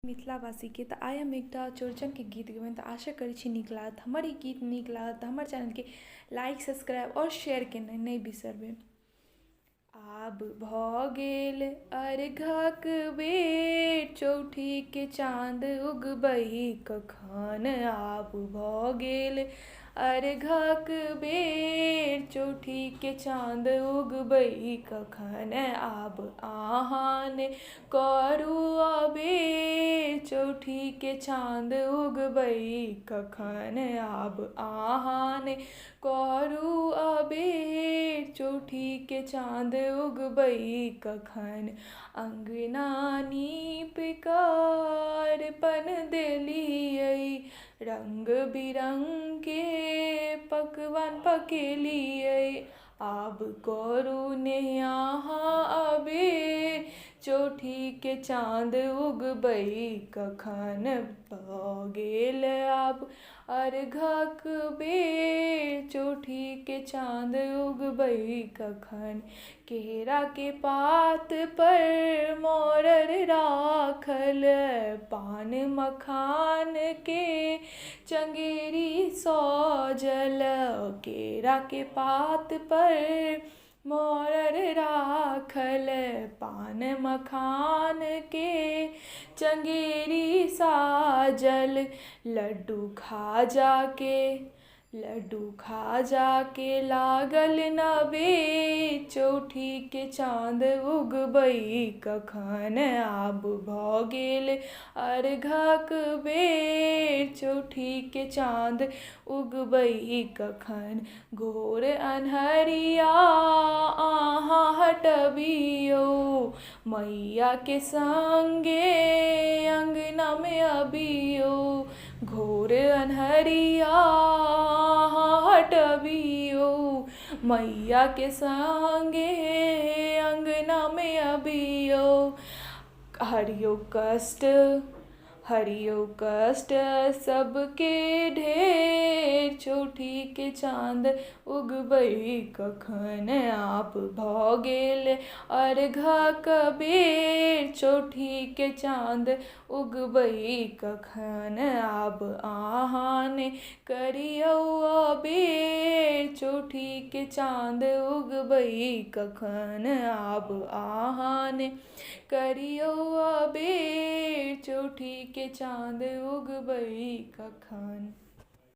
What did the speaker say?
मिथिलावासी के तऽ आइ हम एकटा चौड़चन के गीत गेबनि तऽ आशा करै छी नीक लागत। हमर ई गीत नीक लागत तऽ हमर चैनल के लाइक सब्सक्राइब और शेयर केनाइ नहि बिसरबै। आब भऽ गेल अर्घक बेर, चौठी के चाँद उगबही कखन। आब भऽ गेल अर्घक बेर, चौठी के चाँद उगबही कखन। आब आहाँ ने करू अबेर, चौठी के चाँद उगबही कखन। आब आहाँ ने करू अबेर, चौठी के चाँद उगबही कखन। अंगना नीप कऽ अरपन देलियै, रंग बिरंग के पकवान पकेलियै। आब करू ने अहाँ अबेर, चौठी के चाँद उगबही कखन। भऽ गेल आब अर्घक बेर, चौठी के चाँद उगबही कखन। केरा के पात पर मोरर राखल, पान मखान के चंगेरी सजल। केरा के पात पर मोरर राखल, पान मखान के चंगेरी साजल। लड्डू खाजा के लागल नवेद, चौठी के चाँद उगबही कखन। आब भऽ गेल अर्घक बेर, चौठी के चाँद उगबही कखन। घोर अन्हरिया अहाँ हटबियौ, मैया के संगे अंगना में अबियौ। घोर अन्हरिया अहाँ हटबियौ, मैया के संगे अंगना में अबियौ। हरियो कष्ट सबके ढेर, चौठी के चाँद उगबही कखन। आब भऽ गेल अर्घक बेर, चौठी के चाँद उगबही कखन। आब आहाँ ने करियौ अबेर, चौठी के चाँद उगबही कखन। आब आहाँ ने करियौ अबेर, चौठी के चाँद उगबही कखन।